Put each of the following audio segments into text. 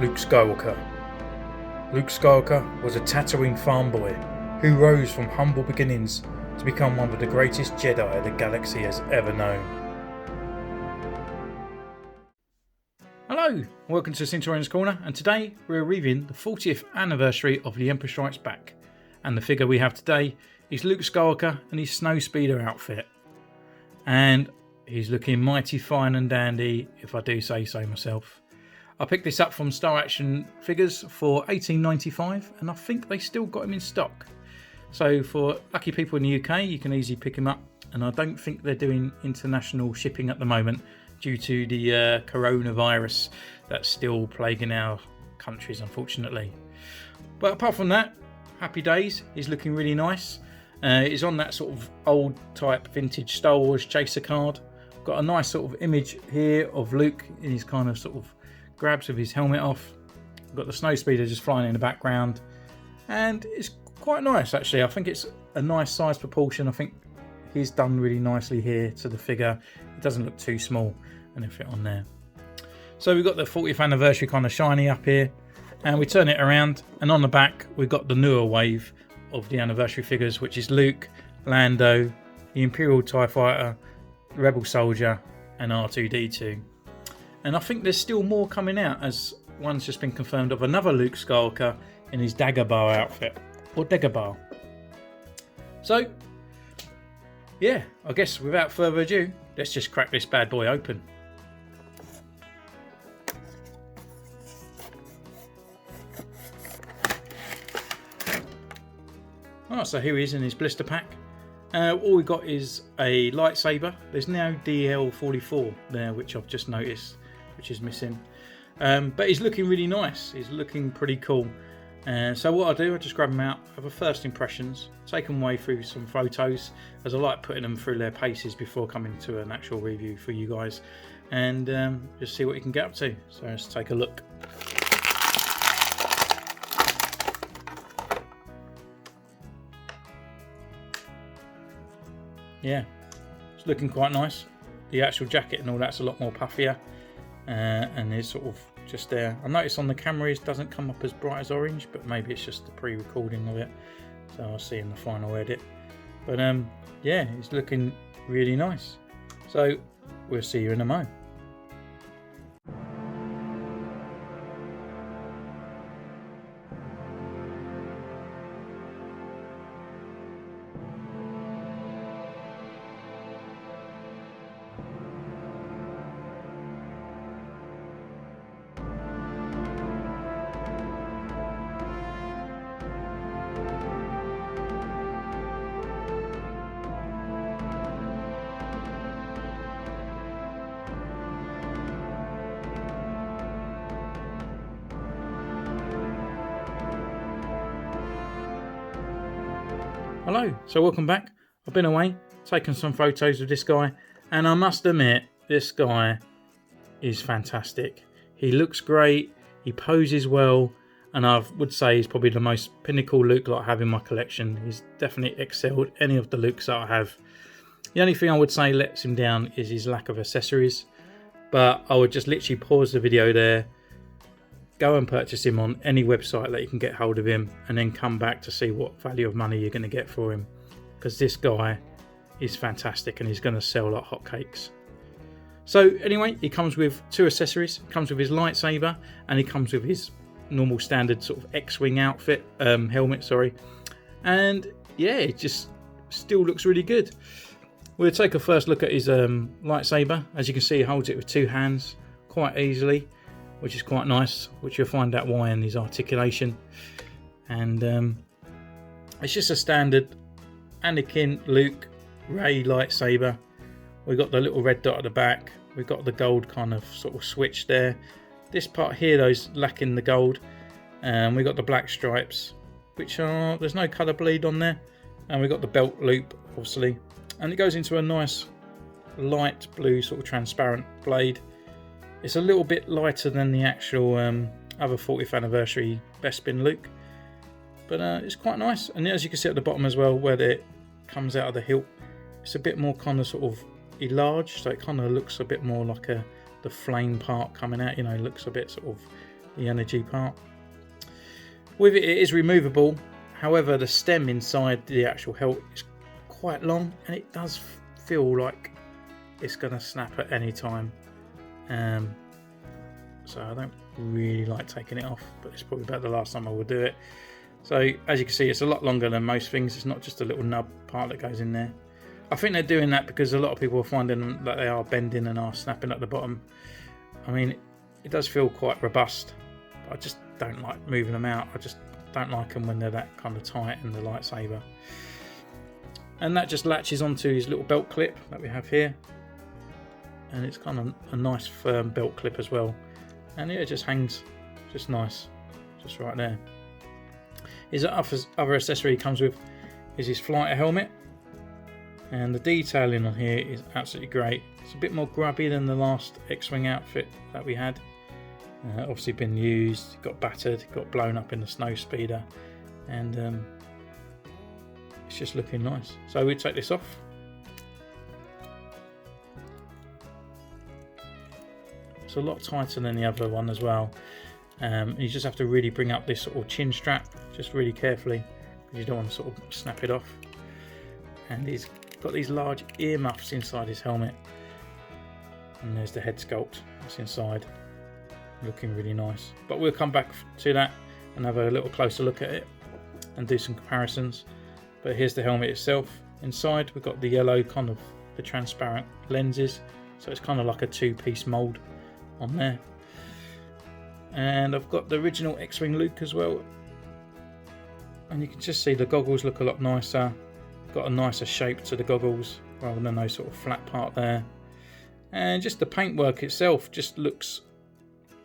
Luke Skywalker. Luke Skywalker was a Tatooine farm boy who rose from humble beginnings to become one of the greatest Jedi the galaxy has ever known. Hello, welcome to Centurion's Corner, and today we're reviewing the 40th anniversary of The Empire Strikes Back, and the figure we have today is Luke Skywalker and his snowspeeder outfit, and he's looking mighty fine and dandy, if I do say so myself. I picked this up from Star Action Figures for $18.95, and I think they still got him in stock. So for lucky people in the UK, you can easily pick him up, and I don't think they're doing international shipping at the moment due to the coronavirus that's still plaguing our countries, unfortunately. But apart from that, happy days. He's looking really nice. He's on that sort of old type vintage Star Wars chaser card. Got a nice sort of image here of Luke in his kind of sort of grabs with his helmet off. Got the snowspeeder just flying in the background, and it's quite nice actually. I think it's a nice size proportion. I think he's done really nicely here to the figure. It doesn't look too small and it fit on there. So we've got the 40th anniversary kind of shiny up here, and we turn it around, and on the back we've got the newer wave of the anniversary figures, which is Luke, Lando, the Imperial TIE Fighter, Rebel Soldier and R2-D2. And I think there's still more coming out, as one's just been confirmed of another Luke Skywalker in his Dagobah outfit, or Dagobah. So yeah, I guess without further ado, let's just crack this bad boy open. Oh, so here he is in his blister pack. All we got is a lightsaber. There's no DL44 there, which I've just noticed, which is missing. But he's looking really nice. He's looking pretty cool. So what I'll do, I'll just grab them out, have a first impressions, take them away through some photos, as I like putting them through their paces before coming to an actual review for you guys, and just see what you can get up to. So let's take a look. Yeah, it's looking quite nice. The actual jacket and all that's a lot more puffier, and it's sort of just there. I noticed on the camera it doesn't come up as bright as orange, but maybe it's just the pre-recording of it, so I'll see in the final edit. But yeah, it's looking really nice. So we'll see you in a mo. Hello, so welcome back. I've been away, taken some photos of this guy, and I must admit, this guy is fantastic. He looks great, he poses well, and I would say he's probably the most pinnacle Luke that I have in my collection. He's definitely excelled any of the Lukes that I have. The only thing I would say lets him down is his lack of accessories, but I would just literally pause the video there, go and purchase him on any website that you can get hold of him, and then come back to see what value of money you're going to get for him, because this guy is fantastic and he's going to sell like hotcakes. So anyway, he comes with two accessories. He comes with his lightsaber, and he comes with his normal standard sort of X-Wing outfit, helmet, sorry. And yeah, it just still looks really good. We'll take a first look at his lightsaber. As you can see, he holds it with two hands quite easily, which is quite nice, which you'll find out why in his articulation. And it's just a standard Anakin, Luke, Rey lightsaber. We've got the little red dot at the back. We've got the gold kind of sort of switch there. This part here though is lacking the gold. And we've got the black stripes, which are, there's no colour bleed on there. And we've got the belt loop, obviously. And it goes into a nice light blue sort of transparent blade. It's a little bit lighter than the actual other 40th anniversary Bespin Luke, but it's quite nice. And as you can see at the bottom as well, where it comes out of the hilt, it's a bit more kind of sort of enlarged, so it kind of looks a bit more like the flame part coming out, you know, looks a bit sort of the energy part. With it, it is removable. However, the stem inside the actual hilt is quite long, and it does feel like it's going to snap at any time. So I don't really like taking it off, but it's probably about the last time I will do it. So as you can see, it's a lot longer than most things. It's not just a little nub part that goes in there. I think they're doing that because a lot of people are finding that they are bending and are snapping at the bottom. I mean, it does feel quite robust, but I just don't like moving them out. I just don't like them when they're that kind of tight in the lightsaber. And that just latches onto his little belt clip that we have here. And it's kind of a nice firm belt clip as well. And yeah, it just hangs just nice, just right there. His other accessory he comes with is his flight helmet. And the detailing on here is absolutely great. It's a bit more grubby than the last X-Wing outfit that we had. Obviously been used, got battered, got blown up in the snow speeder. And it's just looking nice. So we take this off. It's a lot tighter than the other one as well. You just have to really bring up this sort of chin strap just really carefully, because you don't want to sort of snap it off. And he's got these large ear muffs inside his helmet, and there's the head sculpt that's inside, looking really nice. But we'll come back to that and have a little closer look at it and do some comparisons. But here's the helmet itself. Inside we've got the yellow kind of the transparent lenses, so it's kind of like a two-piece mold on there. And I've got the original X-Wing Luke as well, and you can just see the goggles look a lot nicer, got a nicer shape to the goggles rather than those sort of flat part there. And just the paintwork itself just looks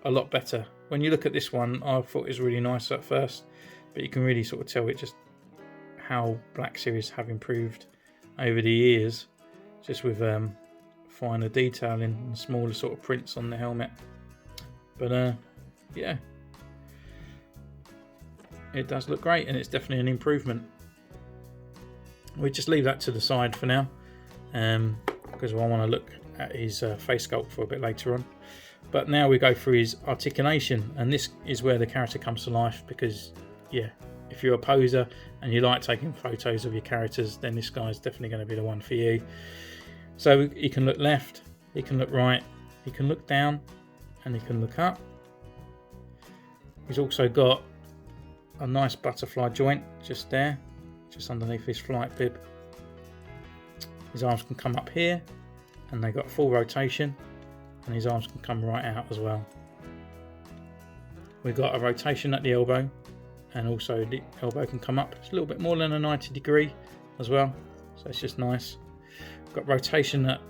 a lot better. When you look at this one, I thought it was really nice at first, but you can really sort of tell it just how Black Series have improved over the years, just with finer detailing and smaller sort of prints on the helmet. But yeah, it does look great, and it's definitely an improvement. We just leave that to the side for now, because I want to look at his face sculpt for a bit later on. But now we go through his articulation, and this is where the character comes to life, because yeah, if you're a poser and you like taking photos of your characters, then this guy's definitely going to be the one for you. So he can look left, he can look right, he can look down, and he can look up. He's also got a nice butterfly joint just there, just underneath his flight bib. His arms can come up here, and they got full rotation, and his arms can come right out as well. We've got a rotation at the elbow, and also the elbow can come up. It's a little bit more than a 90 degree as well, so it's just nice. We've got rotation at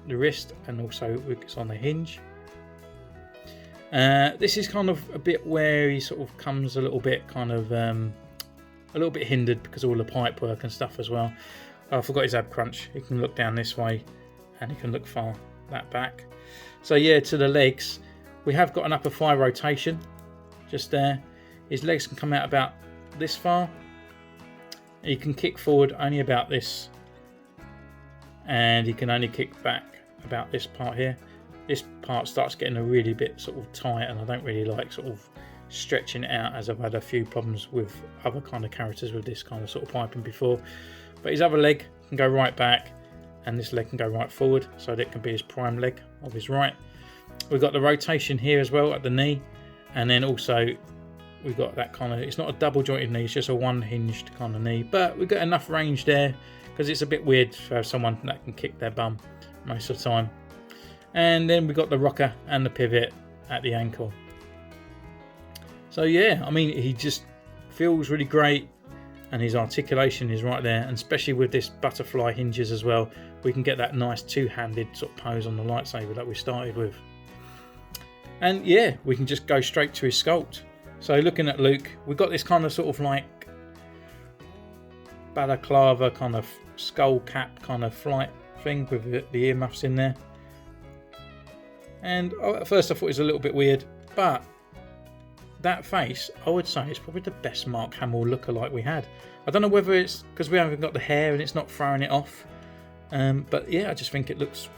the wrist, and also it's on the hinge. This is kind of a bit where he sort of comes a little bit kind of a little bit hindered because of all the pipe work and stuff as well. I forgot his ab crunch. He can look down this way, and he can look far that back. So yeah, to the legs, we have got an upper thigh rotation just there. His legs can come out about this far. He can kick forward only about this, and he can only kick back about this part here. This part starts getting a really bit sort of tight, and I don't really like sort of stretching it out, as I've had a few problems with other kind of characters with this kind of sort of piping before. But his other leg can go right back, and this leg can go right forward, so that can be his prime leg of his right. We've got the rotation here as well at the knee, and then also we've got that kind of, it's not a double jointed knee, it's just a one hinged kind of knee, but we've got enough range there because it's a bit weird for someone that can kick their bum most of the time. And then we've got the rocker and the pivot at the ankle. So yeah, I mean, he just feels really great, and his articulation is right there, and especially with this butterfly hinges as well, we can get that nice two-handed sort of pose on the lightsaber that we started with. And yeah, we can just go straight to his sculpt. So looking at Luke, we've got this kind of sort of like balaclava kind of skull cap kind of flight thing with the earmuffs in there. And at first I thought it was a little bit weird, but that face, I would say, is probably the best Mark Hamill lookalike we had. I don't know whether it's because we haven't got the hair and it's not throwing it off, but yeah, I just think it looks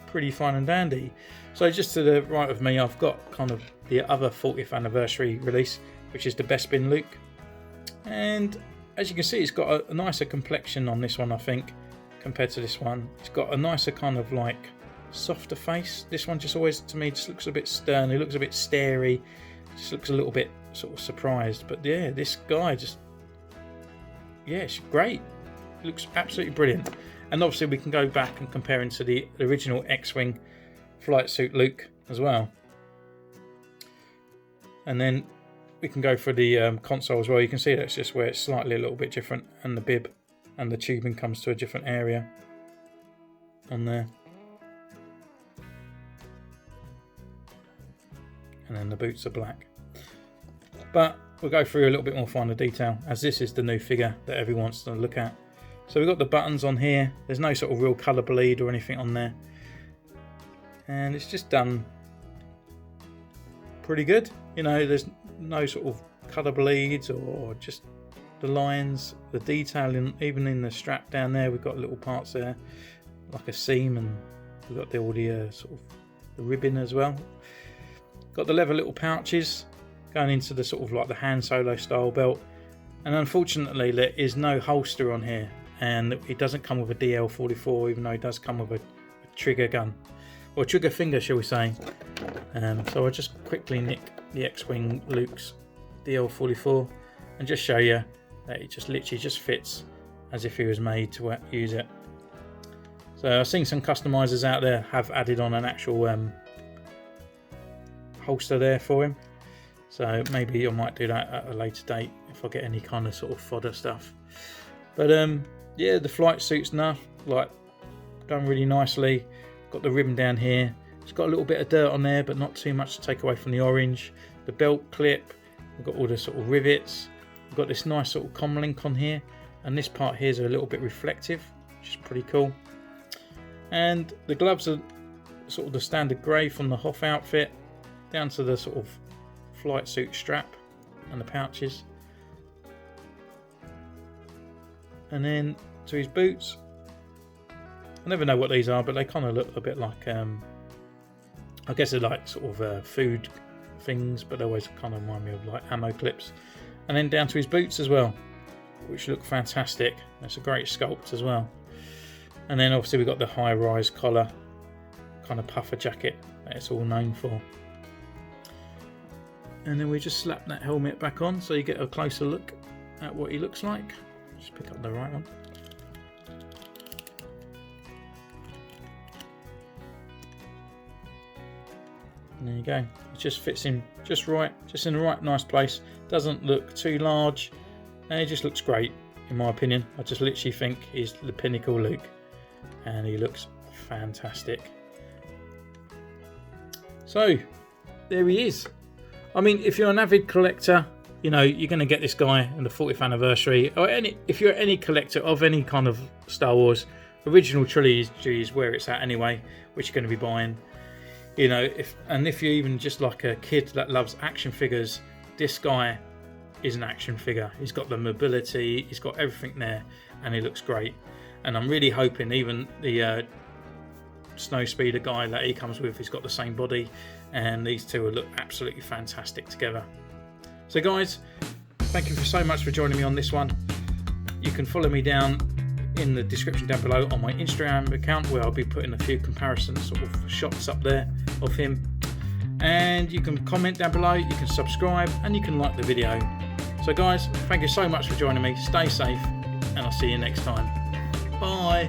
pretty fun and dandy. So just to the right of me, I've got kind of the other 40th anniversary release, which is the Bespin Luke. And as you can see, it's got a nicer complexion on this one, I think, compared to this one. It's got a nicer kind of like softer face. This one just always, to me, just looks a bit stern. It looks a bit starey. Just looks a little bit sort of surprised. But yeah, this guy just, yeah, it's great. It looks absolutely brilliant. And obviously we can go back and compare him to the original X-Wing flight suit Luke as well. And then we can go for the console as well. You can see that's just where it's slightly a little bit different, and the bib and the tubing comes to a different area on there. And then the boots are black. But we'll go through a little bit more finer detail, as this is the new figure that everyone wants to look at. So we've got the buttons on here. There's no sort of real colour bleed or anything on there. And it's just done pretty good. You know, there's no sort of colour bleeds or just the lines, the detailing, even in the strap down there, we've got little parts there, like a seam, and we've got all the sort of the ribbon as well. Got the leather little pouches going into the sort of like the Han Solo style belt. And unfortunately, there is no holster on here, and it doesn't come with a DL44, even though it does come with a trigger gun, or trigger finger, shall we say. So I'll just quickly nick the X-Wing Luke's DL44 and just show you that it just literally just fits as if he was made to use it. So I've seen some customizers out there have added on an actual holster there for him. So maybe I might do that at a later date if I get any kind of sort of fodder stuff. But yeah, the flight suit's enough, like done really nicely. Got the ribbon down here. It's got a little bit of dirt on there, but not too much to take away from the orange. The belt clip, we've got all the sort of rivets. We've got this nice sort of comm link on here, and this part here is a little bit reflective, which is pretty cool. And the gloves are sort of the standard grey from the Hoth outfit, down to the sort of flight suit strap and the pouches. And then to his boots. I never know what these are, but they kind of look a bit like, I guess they're like sort of food things, but they always kind of remind me of like ammo clips. And then down to his boots as well, which look fantastic. That's a great sculpt as well. And then obviously we've got the high-rise collar, kind of puffer jacket that it's all known for. And then we just slap that helmet back on so you get a closer look at what he looks like. Just pick up the right one. And there you go. It just fits in just right, just in the right nice place. Doesn't look too large, and it just looks great in my opinion. I just literally think he's the pinnacle Luke, and he looks fantastic. So there he is. I mean, if you're an avid collector, you know you're going to get this guy on the 40th anniversary, or if you're any collector of any kind of Star Wars original trilogy is where it's at anyway, which you're going to be buying. You know, if you're even just like a kid that loves action figures, this guy is an action figure. He's got the mobility, he's got everything there, and he looks great. And I'm really hoping even the Snow Speeder guy that he comes with, he's got the same body, and these two will look absolutely fantastic together. So guys, thank you so much for joining me on this one. You can follow me down in the description down below on my Instagram account, where I'll be putting a few comparison sort of shots up there of him. And you can comment down below, you can subscribe, and you can like the video. So guys, thank you so much for joining me. Stay safe, and I'll see you next time. Bye.